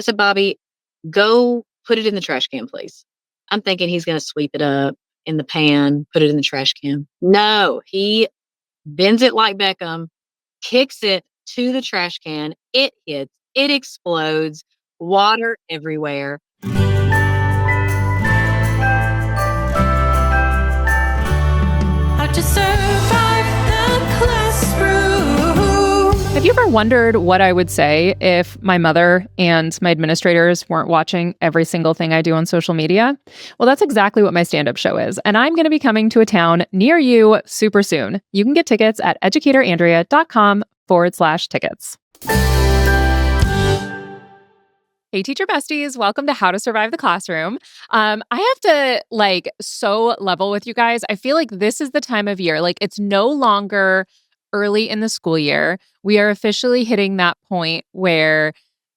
I said, Bobby, go put it in the trash can, please. I'm thinking he's going to sweep it up in the pan, put it in the trash can. No, he bends it like Beckham, kicks it to the trash can. It hits, it explodes, water everywhere. How to survive the classroom. Have you ever wondered what I would say if my mother and my administrators weren't watching every single thing I do on social media? Well, that's exactly what my stand-up show is, and I'm going to be coming to a town near you super soon. You can get tickets at educatorandrea.com/tickets. Hey, teacher besties, welcome to How to Survive the Classroom. I have to so level with you guys. I feel like this is the time of year. Like, it's no longer early in the school year. We are officially hitting that point where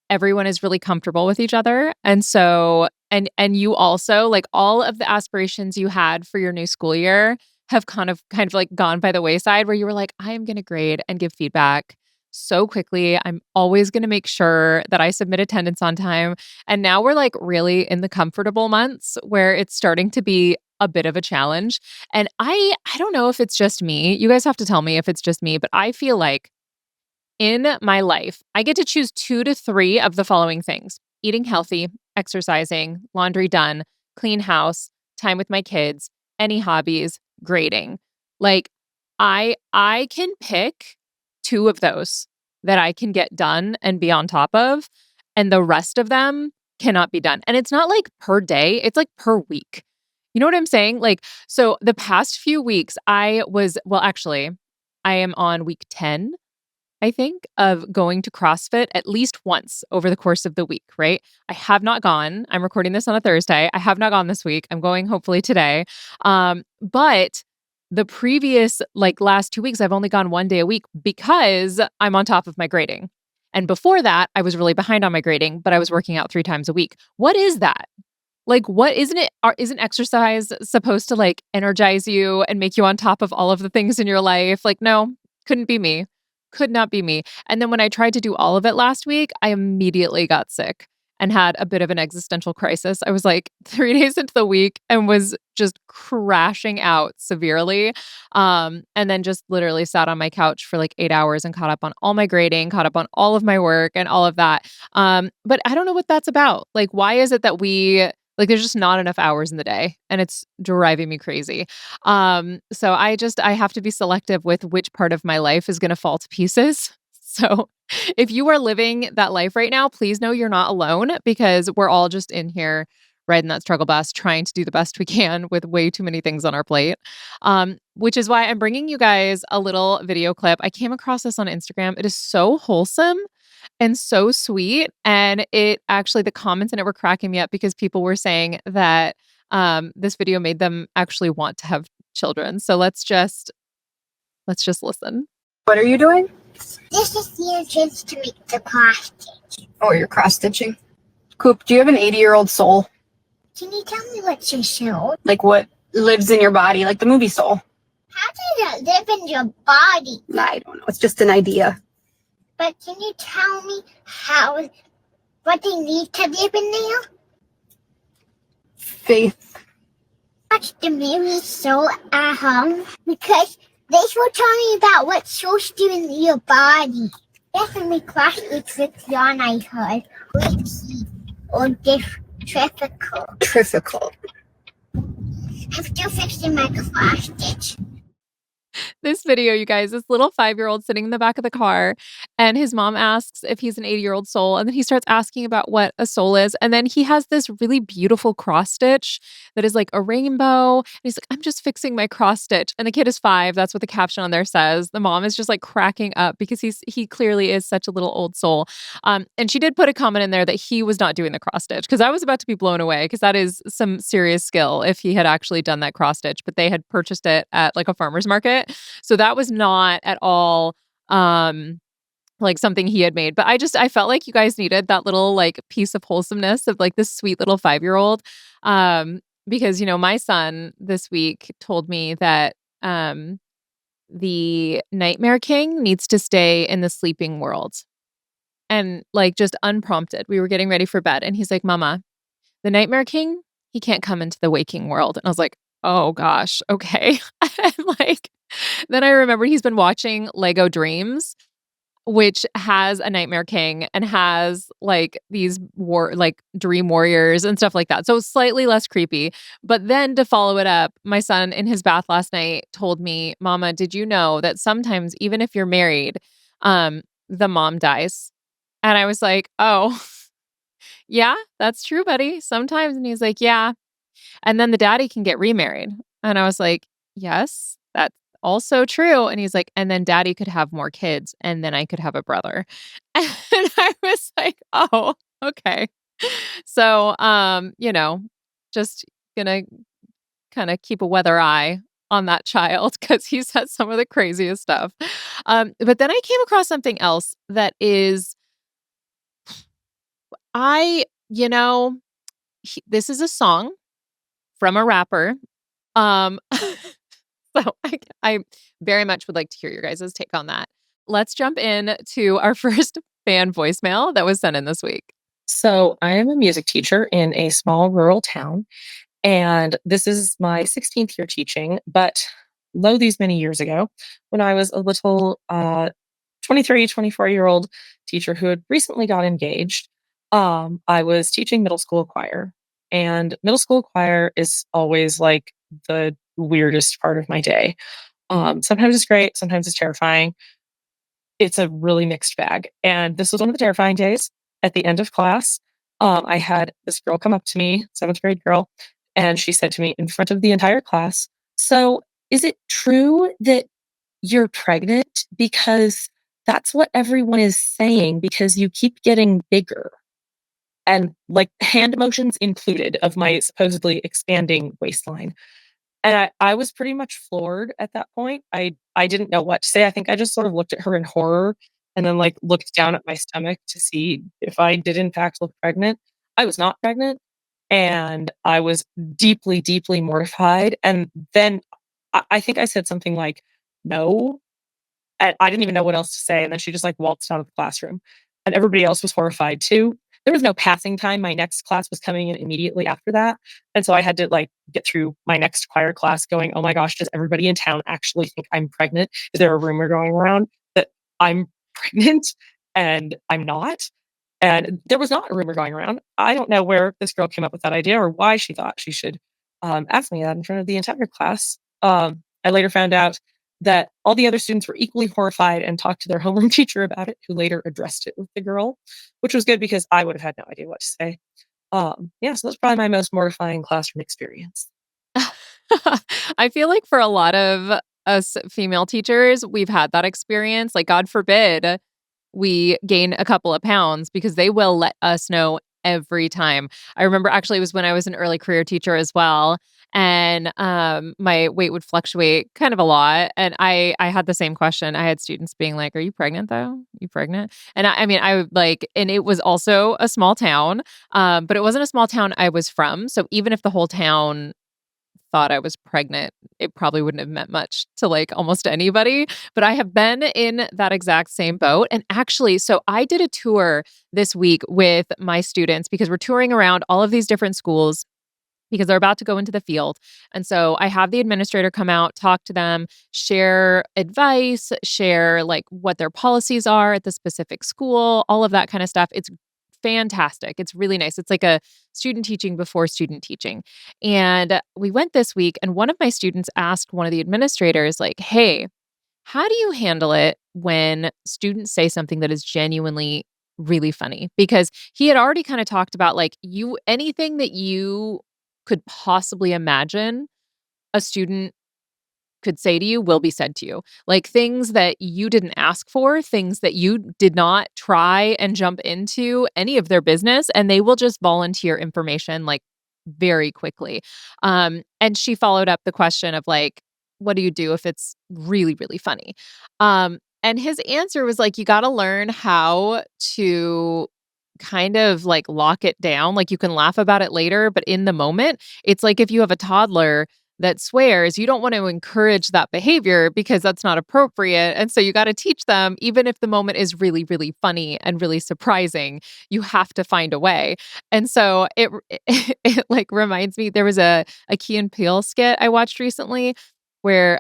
everyone is really comfortable with each other. And so, and you also, like, all of the aspirations you had for your new school year have kind of like gone by the wayside, where you were like, I am going to grade and give feedback so quickly. I'm always going to make sure that I submit attendance on time. And now we're like really in the comfortable months where it's starting to be a bit of a challenge. And I don't know if it's just me. You guys have to tell me if it's just me, but I feel like in my life, I get to choose 2 to 3 of the following things: eating healthy, exercising, laundry done, clean house, time with my kids, any hobbies, grading. Like, I can pick 2 of those that I can get done and be on top of, and the rest of them cannot be done. And it's not like per day, it's like per week. You know what I'm saying? Like, so the past few weeks, actually, I am on week 10, I think, of going to CrossFit at least once over the course of the week, right? I have not gone. I'm recording this on a Thursday. I have not gone this week. I'm going hopefully today. But the previous last 2 weeks, I've only gone 1 day a week because I'm on top of my grading. And before that, I was really behind on my grading, but I was working out 3 times a week. What is that? Like, what isn't it? Isn't exercise supposed to energize you and make you on top of all of the things in your life? Like, no, couldn't be me. Could not be me. And then when I tried to do all of it last week, I immediately got sick and had a bit of an existential crisis. I was like 3 days into the week and was just crashing out severely. And then just literally sat on my couch for 8 hours and caught up on all my grading, caught up on all of my work and all of that. But I don't know what that's about. Like, why is it that there's just not enough hours in the day, and it's driving me crazy. So I have to be selective with which part of my life is going to fall to pieces. So if you are living that life right now, please know you're not alone, because we're all just in here riding that struggle bus, trying to do the best we can with way too many things on our plate. Which is why I'm bringing you guys a little video clip. I came across this on Instagram. It is so wholesome and so sweet. And it actually, the comments in it were cracking me up because people were saying that this video made them actually want to have children. So let's just listen. What are you doing? This is the entrance to make the cross stitch. Oh, you're cross stitching. Coop, do you have an 80-year-old soul? Can you tell me what's your soul? Like what lives in your body, like the movie Soul? How does it live in your body? I don't know. It's just an idea. But can you tell me what they need to live in there? Faith. Watch the movie Soul at home, because they will tell me about what souls do in your body. Definitely cross stitch with yarn, I heard. Witchy or difficult. Difficult. I'm still fixing my cross stitch. This video, you guys, this little 5-year-old sitting in the back of the car, and his mom asks if he's an 80-year-old soul, and then he starts asking about what a soul is, and then he has this really beautiful cross stitch that is like a rainbow, and he's like, I'm just fixing my cross stitch, and the kid is 5. That's what the caption on there says. The mom is just cracking up because he clearly is such a little old soul. And she did put a comment in there that he was not doing the cross stitch, because I was about to be blown away, because that is some serious skill if he had actually done that cross stitch, but they had purchased it at a farmer's market. So that was not at all something he had made. But I felt like you guys needed that little piece of wholesomeness of this sweet little 5-year-old. Because, my son this week told me that the Nightmare King needs to stay in the sleeping world. and like just unprompted. We were getting ready for bed and he's like, "Mama, the Nightmare King, he can't come into the waking world." And I was like, "Oh gosh, okay." And like then I remembered he's been watching Lego Dreams, which has a Nightmare King and has like these dream warriors and stuff like that. So it's slightly less creepy. But then to follow it up, my son in his bath last night told me, "Mama, did you know that sometimes even if you're married, the mom dies?" And I was like, "Oh, yeah, that's true, buddy. Sometimes." And he's like, "Yeah. And then the daddy can get remarried." And I was like, "Yes, that's also true." And he's like, "And then daddy could have more kids and then I could have a brother." And I was like, "Oh, okay." So, just gonna kind of keep a weather eye on that child because he said some of the craziest stuff. But then I came across something else that is, I, you know, this is a song from a rapper. Um, so I very much would like to hear your guys' take on that. Let's jump in to our first fan voicemail that was sent in this week. So, I am a music teacher in a small rural town, and this is my 16th year teaching. But lo, these many years ago, when I was a little 23, 24-year-old teacher who had recently got engaged, I was teaching middle school choir. And middle school choir is always like the weirdest part of my day. Sometimes it's great, sometimes it's terrifying. It's a really mixed bag. And this was one of the terrifying days. At the end of class, I had this girl come up to me, seventh grade girl, and she said to me in front of the entire class, "So, is it true that you're pregnant? Because that's what everyone is saying because you keep getting bigger." And like hand motions included of my supposedly expanding waistline. And I was pretty much floored at that point. I didn't know what to say. I think I just sort of looked at her in horror and then, like, looked down at my stomach to see if I did in fact look pregnant. I was not pregnant, and I was deeply, deeply mortified, and then I think I said something like, "No," and I didn't even know what else to say, and then she just, like, waltzed out of the classroom, and everybody else was horrified too. There was no passing time, my next class was coming in immediately after that, and so I had to, like, get through my next choir class going, "Oh my gosh, does everybody in town actually think I'm pregnant? Is there a rumor going around that I'm pregnant and I'm not?" And there was not a rumor going around. I don't know where this girl came up with that idea or why she thought she should, ask me that in front of the entire class. I later found out that all the other students were equally horrified and talked to their homeroom teacher about it, who later addressed it with the girl, which was good because I would have had no idea what to say. Yeah, so that's probably my most mortifying classroom experience. I feel like for a lot of us female teachers, we've had that experience. Like, God forbid we gain a couple of pounds because they will let us know every time. I remember actually it was when I was an early career teacher as well. And my weight would fluctuate kind of a lot. And I had the same question. I had students being like, "Are you pregnant though? You pregnant?" And I mean, I would like, and it was also a small town, but it wasn't a small town I was from. So even if the whole town thought I was pregnant, it probably wouldn't have meant much to like almost anybody. But I have been in that exact same boat. And actually, so I did a tour this week with my students because we're touring around all of these different schools because they're about to go into the field. And so I have the administrator come out, talk to them, share advice, share like what their policies are at the specific school, all of that kind of stuff. It's fantastic. It's really nice. It's like a student teaching before student teaching. And we went this week, and one of my students asked one of the administrators, like, "Hey, how do you handle it when students say something that is genuinely really funny?" Because he had already kind of talked about like anything that you could possibly imagine a student could say to you will be said to you. Like things that you didn't ask for, things that you did not try and jump into any of their business, and they will just volunteer information like very quickly. And she followed up the question of like, what do you do if it's really, really funny? And his answer was like, you got to learn how to kind of like lock it down. Like you can laugh about it later, but in the moment, it's like if you have a toddler that swears, you don't want to encourage that behavior because that's not appropriate. And so you got to teach them, even if the moment is really, really funny and really surprising, you have to find a way. And so it like reminds me, there was a Key and Peele skit I watched recently where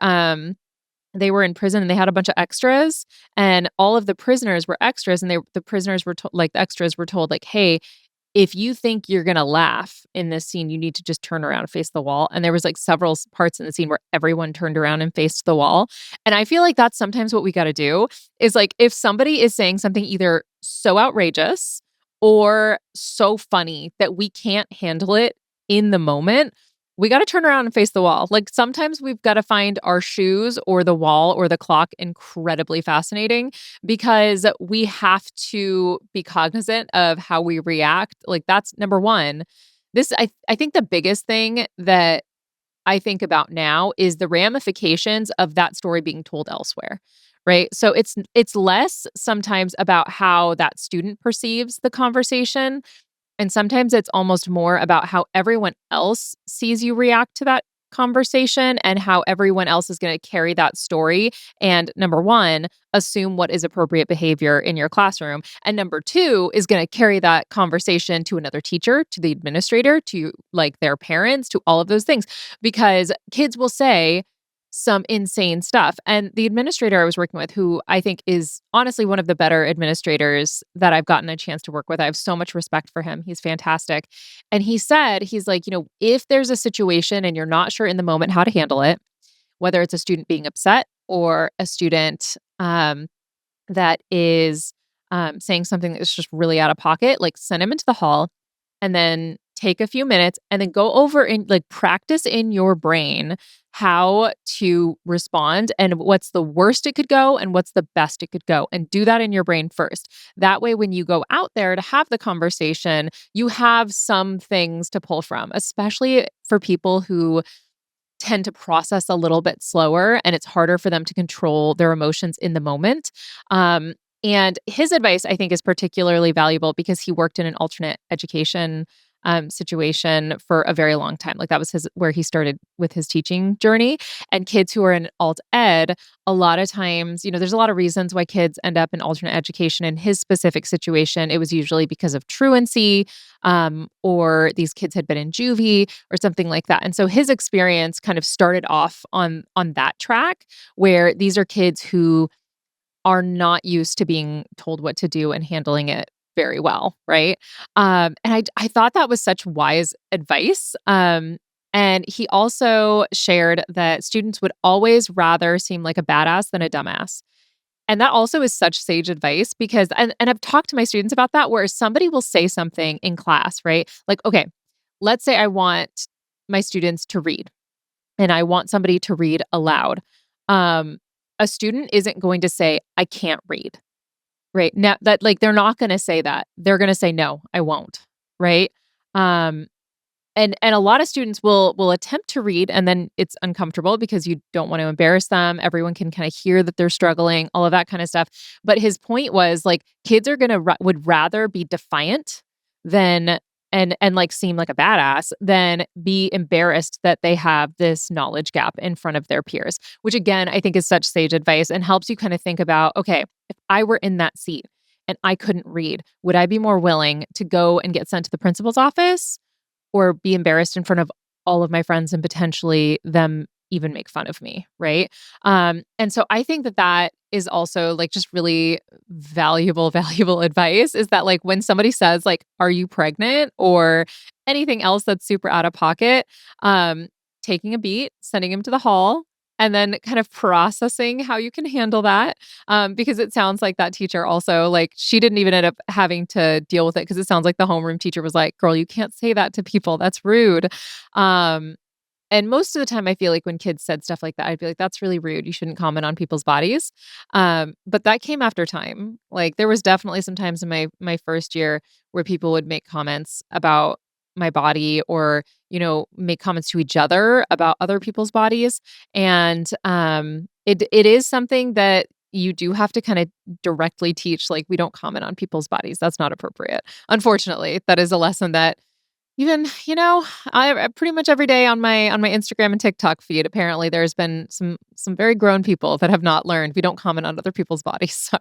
they were in prison and they had a bunch of extras, and all of the prisoners were extras, and the prisoners were like, the extras were told like, hey, if you think you're gonna laugh in this scene, you need to just turn around and face the wall. And there was like several parts in the scene where everyone turned around and faced the wall. And I feel like that's sometimes what we got to do is like, if somebody is saying something either so outrageous or so funny that we can't handle it in the moment, we got to turn around and face the wall. Like sometimes we've got to find our shoes or the wall or the clock incredibly fascinating, because we have to be cognizant of how we react. Like that's number one. I think the biggest thing that I think about now is the ramifications of that story being told elsewhere. Right. So it's less sometimes about how that student perceives the conversation, and sometimes it's almost more about how everyone else sees you react to that conversation and how everyone else is going to carry that story. And number one, assume what is appropriate behavior in your classroom. And number two is going to carry that conversation to another teacher, to the administrator, to like their parents, to all of those things, because kids will say some insane stuff. And the administrator I was working with, who I think is honestly one of the better administrators that I've gotten a chance to work with, I have so much respect for him. He's fantastic. And he said, he's like, if there's a situation and you're not sure in the moment how to handle it, whether it's a student being upset or a student that is saying something that's just really out of pocket, like send him into the hall and then take a few minutes and then go over and like practice in your brain how to respond and what's the worst it could go and what's the best it could go, and do that in your brain first. That way, when you go out there to have the conversation, you have some things to pull from, especially for people who tend to process a little bit slower and it's harder for them to control their emotions in the moment. And his advice, I think, is particularly valuable because he worked in an alternate education situation for a very long time. Like that was where he started with his teaching journey. And kids who are in alt ed, a lot of times, there's a lot of reasons why kids end up in alternate education. In his specific situation, it was usually because of truancy, or these kids had been in juvie or something like that. And so his experience kind of started off on that track, where these are kids who are not used to being told what to do and handling it very well, right? And I thought that was such wise advice. And he also shared that students would always rather seem like a badass than a dumbass. And that also is such sage advice because, and I've talked to my students about that, where somebody will say something in class, right? Like, okay, let's say I want my students to read and I want somebody to read aloud. A student isn't going to say, I can't read. Right. Now that like they're not going to say that. They're going to say no, I won't. Right? Um and a lot of students will attempt to read and then it's uncomfortable because you don't want to embarrass them. Everyone can kind of hear that they're struggling, all of that kind of stuff. But his point was like kids are going to would rather be defiant than and like seem like a badass than be embarrassed that they have this knowledge gap in front of their peers, which again, I think is such sage advice and helps you kind of think about, okay, if I were in that seat and I couldn't read, would I be more willing to go and get sent to the principal's office or be embarrassed in front of all of my friends and potentially them even make fun of me, right? And so I think that is also like just really valuable advice, is that like when somebody says like, are you pregnant or anything else that's super out of pocket, taking a beat, sending him to the hall, and then kind of processing how you can handle that. Because it sounds like that teacher also, like, she didn't even end up having to deal with it because it sounds like the homeroom teacher was like, girl, you can't say that to people. That's rude. And most of the time, I feel like when kids said stuff like that, I'd be like, that's really rude. You shouldn't comment on people's bodies. But that came after time. Like there was definitely some times in my first year where people would make comments about my body or, make comments to each other about other people's bodies. And it is something that you do have to kind of directly teach, like, we don't comment on people's bodies. That's not appropriate. Unfortunately, that is a lesson that Even, I pretty much every day on my Instagram and TikTok feed, apparently there's been some very grown people that have not learned we don't comment on other people's bodies. So,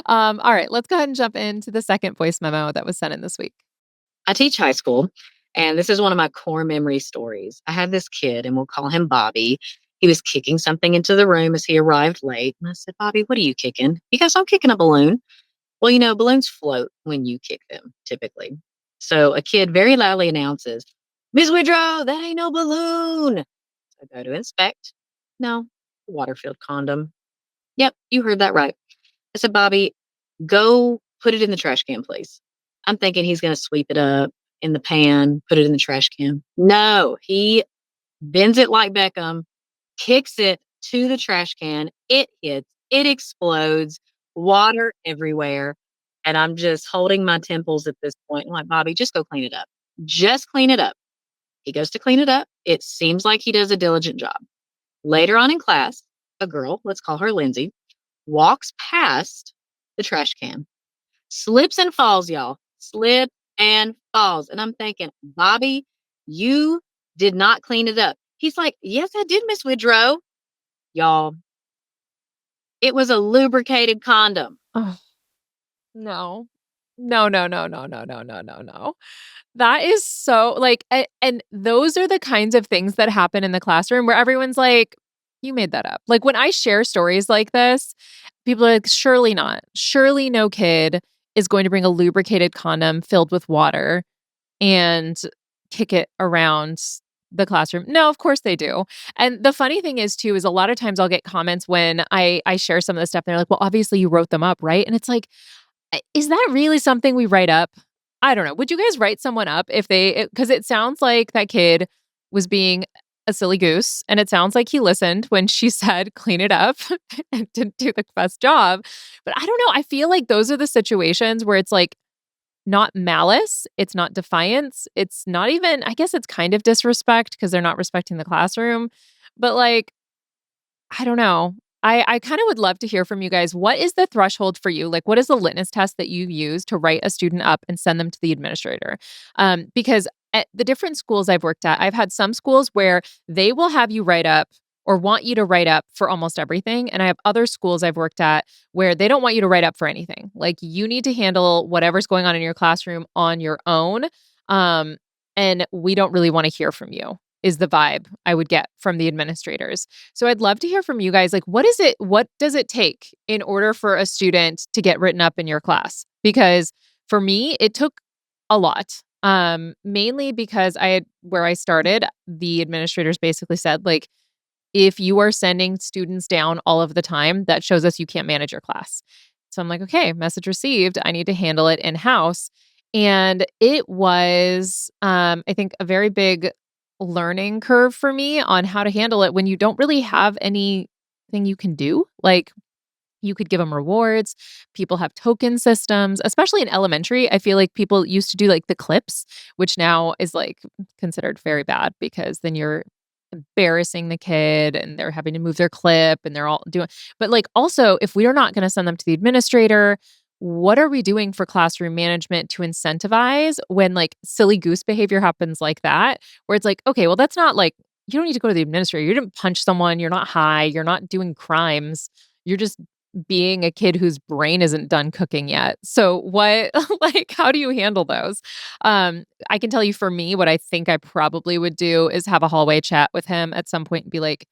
all right, let's go ahead and jump into the second voice memo that was sent in this week. I teach high school, and this is one of my core memory stories. I had this kid, and we'll call him Bobby. He was kicking something into the room as he arrived late. And I said, Bobby, what are you kicking? He goes, I'm kicking a balloon. Well, balloons float when you kick them, typically. So a kid very loudly announces, Miss Woodrow, that ain't no balloon. So I go to inspect. No, water-filled condom. Yep, you heard that right. I said, Bobby, go put it in the trash can, please. I'm thinking he's going to sweep it up in the pan, put it in the trash can. No, he bends it like Beckham, kicks it to the trash can. It hits, it explodes, water everywhere. And I'm just holding my temples at this point. I'm like, Bobby, just go clean it up. Just clean it up. He goes to clean it up. It seems like he does a diligent job. Later on in class, a girl, let's call her Lindsay, walks past the trash can, slips and falls, y'all. Slip and falls. And I'm thinking, Bobby, you did not clean it up. He's like, yes, I did, Miss Woodrow. Y'all, it was a lubricated condom. Oh, no. No, no, no, no, no, no, no, no, no. That is so like, and those are the kinds of things that happen in the classroom where everyone's like, you made that up. Like when I share stories like this, people are like, surely not. Surely no kid is going to bring a lubricated condom filled with water and kick it around the classroom. No, of course they do. And the funny thing is too, is a lot of times I'll get comments when I share some of the stuff and they're like, well, obviously you wrote them up, right? And it's like, is that really something we write up? I don't know. Would you guys write someone up if because it sounds like that kid was being a silly goose and it sounds like he listened when she said clean it up and didn't do the best job. But I don't know. I feel like those are the situations where it's like not malice, it's not defiance, it's not even, I guess it's kind of disrespect because they're not respecting the classroom. But like, I don't know. I kind of would love to hear from you guys. What is the threshold for you? Like, what is the litmus test that you use to write a student up and send them to the administrator? Because at the different schools I've worked at, I've had some schools where they will have you write up or want you to write up for almost everything. And I have other schools I've worked at where they don't want you to write up for anything. Like, you need to handle whatever's going on in your classroom on your own. Um, and we don't really want to hear from you, is the vibe I would get from the administrators. So I'd love to hear from you guys. Like, what does it take in order for a student to get written up in your class? Because for me, it took a lot. Mainly because where I started, the administrators basically said, like, if you are sending students down all of the time, that shows us you can't manage your class. So I'm like, okay, message received. I need to handle it in house. And it was, I think, a very big learning curve for me on how to handle it when you don't really have anything you can do. Like, you could give them rewards. People have token systems, especially in elementary. I feel like people used to do like the clips, which now is like considered very bad because then you're embarrassing the kid and they're having to move their clip and they're all doing. But like, also, if we are not going to send them to the administrator, what are we doing for classroom management to incentivize when like silly goose behavior happens like that, where it's like, okay, well, that's not like, you don't need to go to the administrator. You didn't punch someone. You're not high. You're not doing crimes. You're just being a kid whose brain isn't done cooking yet. So what like how do you handle those? I can tell you, for me, what I think I probably would do is have a hallway chat with him at some point and be like,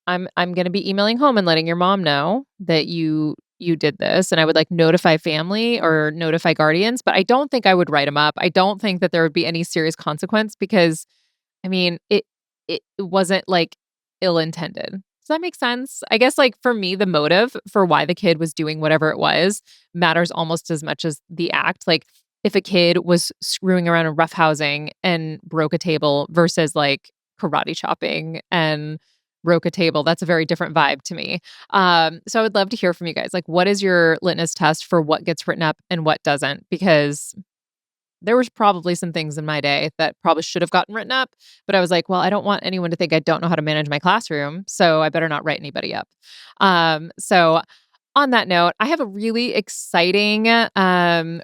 I'm going to be emailing home and letting your mom know that you did this, and I would like notify family or notify guardians, but I don't think I would write him up. I don't think that there would be any serious consequence because I mean, it wasn't like ill intended. Does that make sense? I guess like for me, the motive for why the kid was doing whatever it was matters almost as much as the act. Like, if a kid was screwing around and roughhousing and broke a table versus like karate chopping and broke a table, that's a very different vibe to me. So I would love to hear from you guys. Like, what is your litmus test for what gets written up and what doesn't? Because there was probably some things in my day that probably should have gotten written up, but I was like, well, I don't want anyone to think I don't know how to manage my classroom, so I better not write anybody up. So On that note, I have a really exciting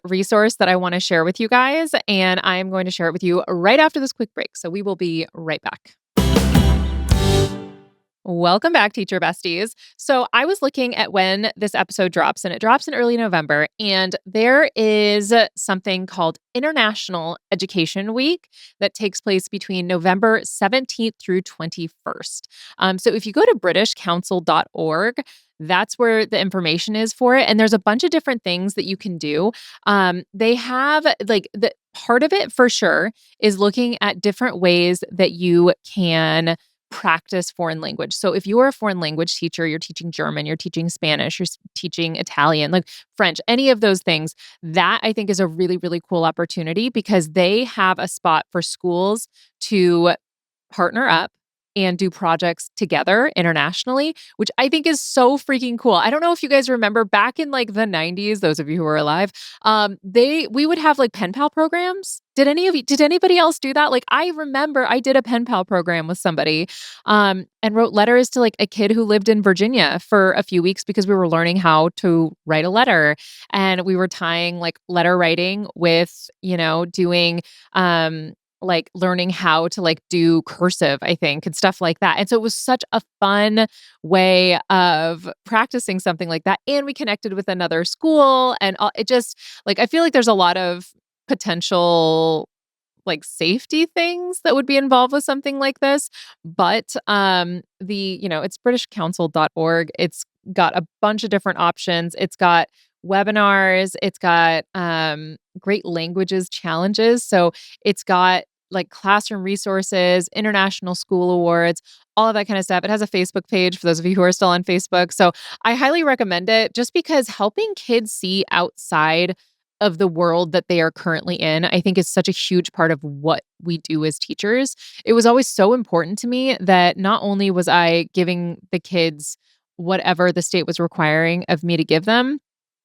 resource that I want to share with you guys, and I am going to share it with you right after this quick break. So we will be right back. Welcome back, teacher besties. So I was looking at when this episode drops, and it drops in early November. And there is something called International Education Week that takes place between November 17th through 21st. So if you go to britishcouncil.org, that's where the information is for it. And there's a bunch of different things that you can do. They have like the part of it for sure is looking at different ways that you can practice foreign language. So if you are a foreign language teacher, you're teaching German, you're teaching Spanish, you're teaching Italian, like French, any of those things, that I think is a really, really cool opportunity because they have a spot for schools to partner up and do projects together internationally, which I think is so freaking cool. I don't know if you guys remember back in like the 90s, those of you who are alive, we would have like pen pal programs. Did anybody else do that? Like I remember I did a pen pal program with somebody and wrote letters to like a kid who lived in Virginia for a few weeks because we were learning how to write a letter, and we were tying like letter writing with, doing like learning how to like do cursive, I think, and stuff like that. And so it was such a fun way of practicing something like that. And we connected with another school, and it just like, I feel like there's a lot of potential like safety things that would be involved with something like this. But it's britishcouncil.org. It's got a bunch of different options. It's got webinars, it's got great languages challenges. So it's got like classroom resources, international school awards, all of that kind of stuff. It has a Facebook page for those of you who are still on Facebook. So I highly recommend it just because helping kids see outside of the world that they are currently in, I think is such a huge part of what we do as teachers. It was always so important to me that not only was I giving the kids whatever the state was requiring of me to give them,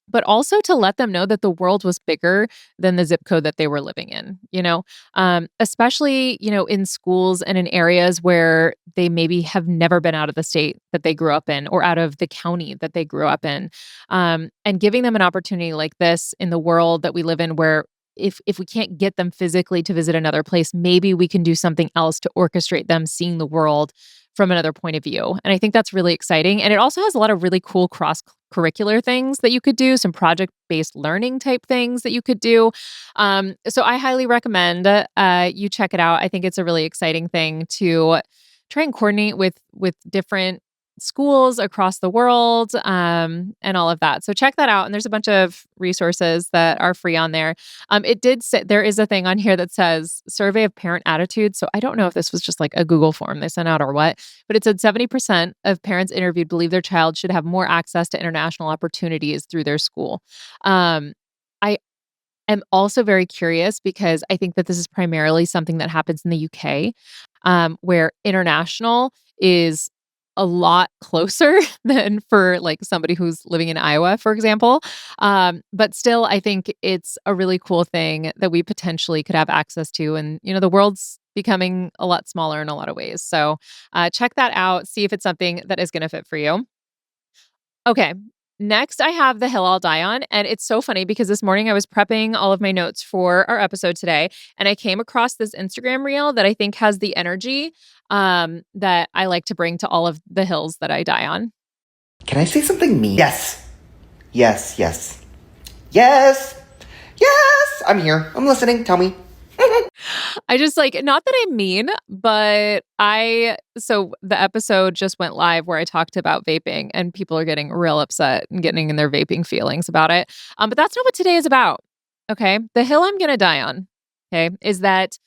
but also to let them know that the world was bigger than the zip code that they were living in, especially, in schools and in areas where they maybe have never been out of the state that they grew up in or out of the county that they grew up in. And giving them an opportunity like this in the world that we live in, where if we can't get them physically to visit another place, maybe we can do something else to orchestrate them seeing the world from another point of view. And I think that's really exciting. And it also has a lot of really cool cross-curricular things that you could do, some project-based learning type things that you could do. So I highly recommend you check it out. I think it's a really exciting thing to try and coordinate with different schools across the world, and all of that. So check that out. And there's a bunch of resources that are free on there. It did say there is a thing on here that says survey of parent attitudes. So I don't know if this was just like a Google form they sent out or what, but it said 70% of parents interviewed believe their child should have more access to international opportunities through their school. I am also very curious because I think that this is primarily something that happens in the UK, where international is a lot closer than for like somebody who's living in Iowa, for example. But still, I think it's a really cool thing that we potentially could have access to. And, the world's becoming a lot smaller in a lot of ways. So check that out. See if it's something that is going to fit for you. Okay. Next, I have The Hill I'll Die On. And it's so funny because this morning I was prepping all of my notes for our episode today, and I came across this Instagram reel that I think has the energy that I like to bring to all of the hills that I die on. Can I say something mean? Yes. Yes, yes. Yes. Yes. I'm here. I'm listening. Tell me. I just like, not that I'm mean, but so the episode just went live where I talked about vaping, and people are getting real upset and getting in their vaping feelings about it. But that's not what today is about. Okay. The hill I'm going to die on, okay, is that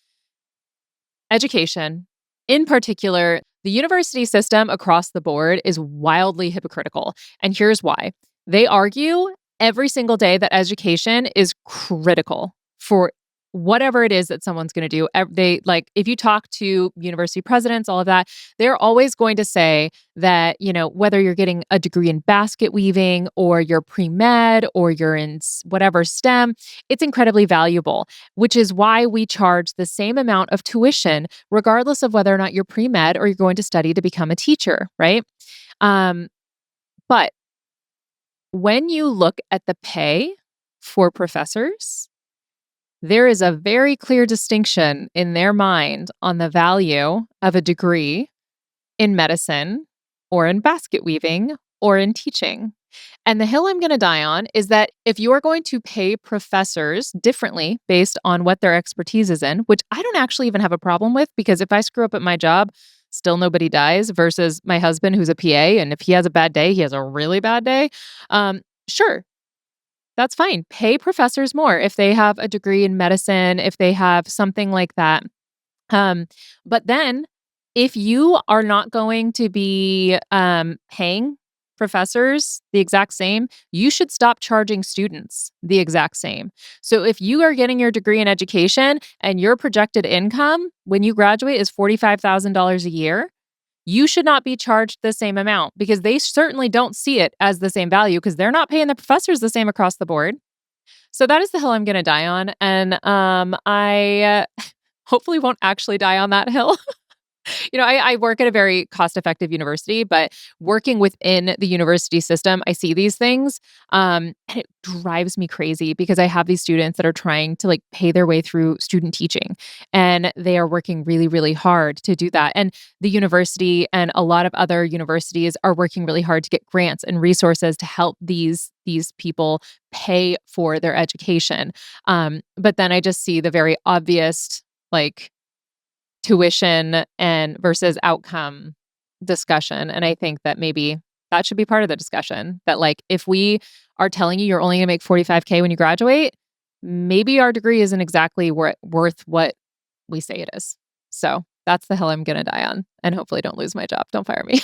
education, in particular, the university system across the board, is wildly hypocritical. And here's why. They argue every single day that education is critical for whatever it is that someone's going to do. They like, if you talk to university presidents, all of that, they're always going to say that, whether you're getting a degree in basket weaving or you're pre-med or you're in whatever STEM, it's incredibly valuable, which is why we charge the same amount of tuition, regardless of whether or not you're pre-med or you're going to study to become a teacher, right? But when you look at the pay for professors, there is a very clear distinction in their mind on the value of a degree in medicine or in basket weaving or in teaching. And the hill I'm going to die on is that if you are going to pay professors differently based on what their expertise is in, which I don't actually even have a problem with, because if I screw up at my job, still nobody dies, versus my husband who's a PA, and if he has a bad day, he has a really bad day. Sure, that's fine. Pay professors more if they have a degree in medicine, if they have something like that. But then if you are not going to be paying professors the exact same, you should stop charging students the exact same. So if you are getting your degree in education and your projected income when you graduate is $45,000 a year, you should not be charged the same amount, because they certainly don't see it as the same value, because they're not paying the professors the same across the board. So that is the hill I'm going to die on. And I hopefully won't actually die on that hill. I work at a very cost-effective university, but working within the university system, I see these things, and it drives me crazy, because I have these students that are trying to pay their way through student teaching, and they are working really, really hard to do that. And the university and a lot of other universities are working really hard to get grants and resources to help these people pay for their education. But then I just see the very obvious, tuition and versus outcome discussion. And I think that maybe that should be part of the discussion, that if we are telling you you're only going to make 45K when you graduate, maybe our degree isn't exactly worth what we say it is. So that's the hill I'm going to die on, and hopefully don't lose my job. Don't fire me.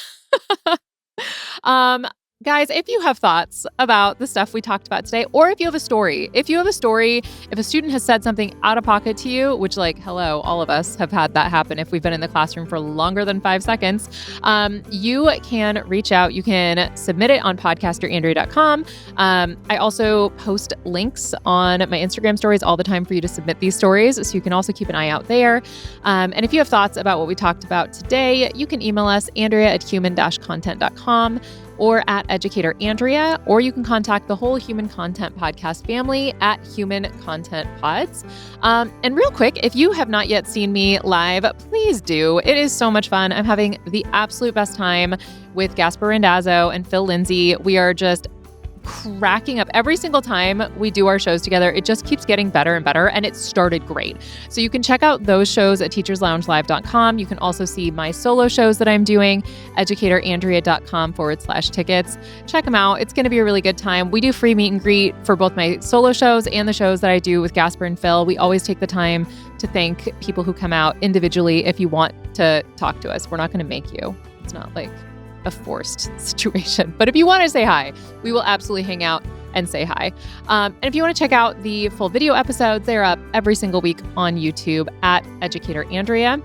Guys, if you have thoughts about the stuff we talked about today, or if you have a story, if a student has said something out of pocket to you, which hello, all of us have had that happen if we've been in the classroom for longer than 5 seconds, you can reach out. You can submit it on podcasterandrea.com. I also post links on my Instagram stories all the time for you to submit these stories, so you can also keep an eye out there. And if you have thoughts about what we talked about today, you can email us, andrea@human-content.com, or at Educator Andrea, or you can contact the whole Human Content Podcast family at Human Content Pods. And real quick, if you have not yet seen me live, please do. It is so much fun. I'm having the absolute best time with Gasper Randazzo and Phil Lindsay. We are just cracking up every single time we do our shows together. It just keeps getting better and better, and it started great. So you can check out those shows at teachersloungelive.com. You can also see my solo shows that I'm doing, educatorandrea.com/tickets. Check them out. It's going to be a really good time. We do free meet and greet for both my solo shows and the shows that I do with Gasper and Phil. We always take the time to thank people who come out individually if you want to talk to us. We're not going to make you. It's not a forced situation. But if you want to say hi, we will absolutely hang out and say hi. And if you want to check out the full video episodes, they're up every single week on YouTube at Educator Andrea.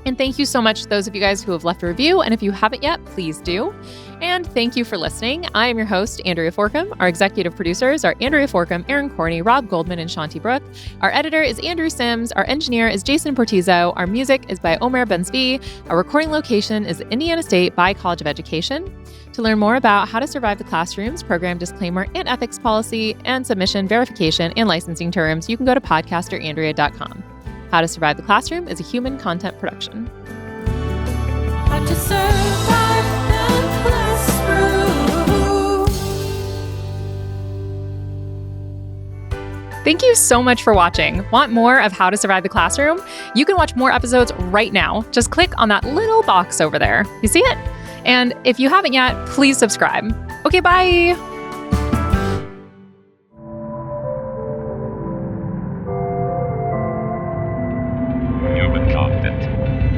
And thank you so much to those of you guys who have left a review. And if you haven't yet, please do. And thank you for listening. I am your host, Andrea Forkham. Our executive producers are Andrea Forkham, Aaron Corney, Rob Goldman, and Shanti Brooke. Our editor is Andrew Sims. Our engineer is Jason Portizo. Our music is by Omer Benzvi. Our recording location is Indiana State by College of Education. To learn more about how to survive the classroom's program disclaimer and ethics policy and submission verification and licensing terms, you can go to podcasterandrea.com. How to Survive the Classroom is a Human Content production. How to survive the classroom. Thank you so much for watching. Want more of How to Survive the Classroom? You can watch more episodes right now. Just click on that little box over there. You see it? And if you haven't yet, please subscribe. Okay, bye. Human Content.